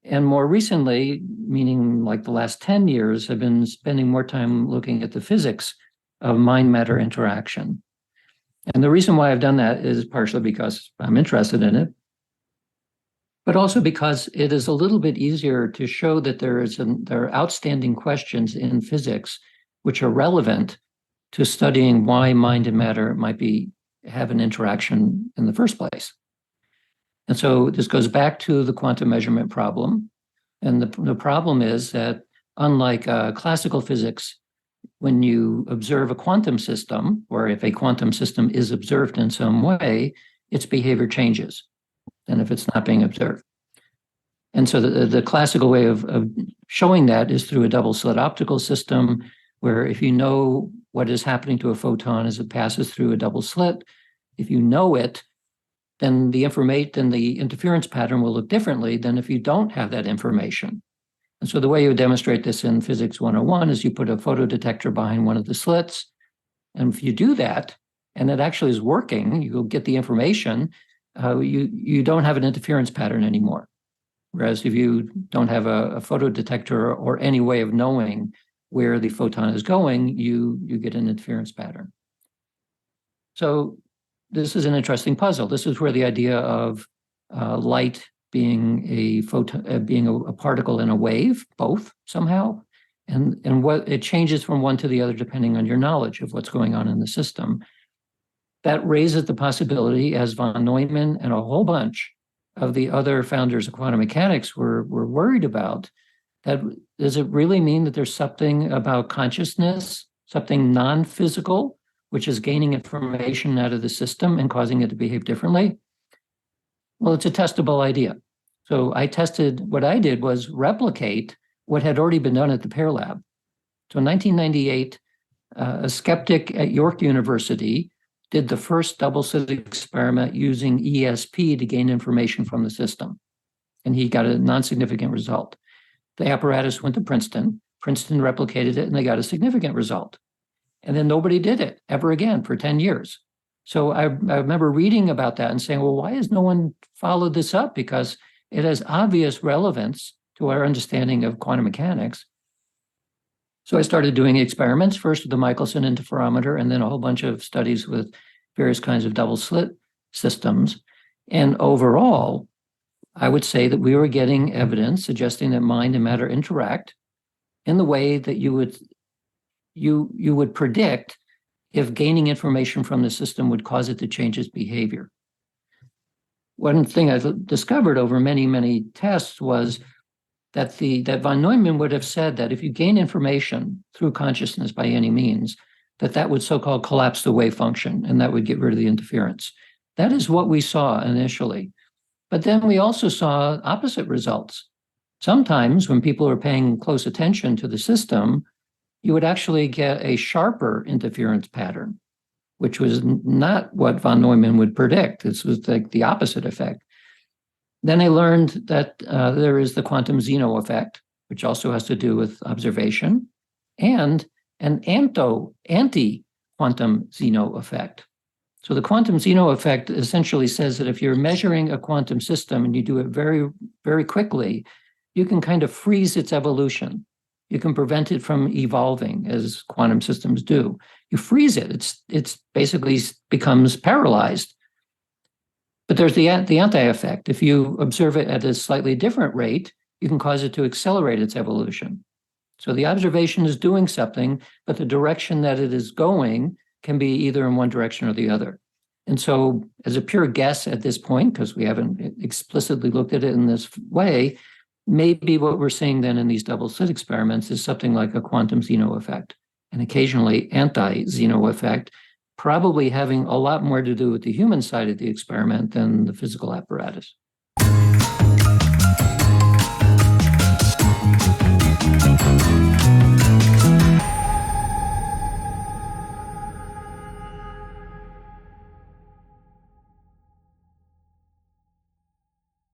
And more recently, meaning like the last 10 years, I've been spending more time looking at the physics of mind-matter interaction. And the reason why I've done that is partially because I'm interested in it, but also because it is a little bit easier to show that there are outstanding questions in physics which are relevant to studying why mind and matter might have an interaction in the first place. And so this goes back to the quantum measurement problem. And the problem is that unlike classical physics, when you observe a quantum system, or if a quantum system is observed in some way, its behavior changes than if it's not being observed. And so the classical way of showing that is through a double slit optical system, where if you know what is happening to a photon as it passes through a double slit, if you know it, then the interference pattern will look differently than if you don't have that information. And so the way you would demonstrate this in Physics 101 is you put a photodetector behind one of the slits. And if you do that, and it actually is working, you'll get the information, you don't have an interference pattern anymore. Whereas if you don't have a photodetector or any way of knowing where the photon is going, you get an interference pattern. So this is an interesting puzzle. This is where the idea of light being a photon, being a particle in a wave, both somehow, and what it changes from one to the other depending on your knowledge of what's going on in the system. That raises the possibility, as von Neumann and a whole bunch of the other founders of quantum mechanics were worried about, that does it really mean that there's something about consciousness, something non-physical, which is gaining information out of the system and causing it to behave differently? Well, it's a testable idea. So what I did was replicate what had already been done at the Pear Lab. So in 1998, a skeptic at York University did the first double slit experiment using ESP to gain information from the system. And he got a non-significant result. The apparatus went to Princeton. Princeton replicated it, and they got a significant result. And then nobody did it ever again for 10 years. So I remember reading about that and saying, well, why has no one followed this up? Because it has obvious relevance to our understanding of quantum mechanics. So I started doing experiments, first with the Michelson interferometer, and then a whole bunch of studies with various kinds of double slit systems. And overall, I would say that we were getting evidence suggesting that mind and matter interact in the way that you would predict if gaining information from the system would cause it to change its behavior. One thing I discovered over many, many tests was that von Neumann would have said that if you gain information through consciousness by any means, that would so-called collapse the wave function, and that would get rid of the interference. That is what we saw initially. But then we also saw opposite results. Sometimes when people are paying close attention to the system, you would actually get a sharper interference pattern, which was not what von Neumann would predict. This was like the opposite effect. Then I learned that there is the quantum Zeno effect, which also has to do with observation, and an anti-quantum Zeno effect. So the quantum Zeno effect essentially says that if you're measuring a quantum system and you do it very, very quickly, you can kind of freeze its evolution. You can prevent it from evolving as quantum systems do. You freeze it. It's basically becomes paralyzed. But there's the anti-effect. If you observe it at a slightly different rate, you can cause it to accelerate its evolution. So the observation is doing something, but the direction that it is going can be either in one direction or the other. And so as a pure guess at this point, because we haven't explicitly looked at it in this way, maybe what we're seeing then in these double slit experiments is something like a quantum Zeno effect, and occasionally anti-Zeno effect, probably having a lot more to do with the human side of the experiment than the physical apparatus.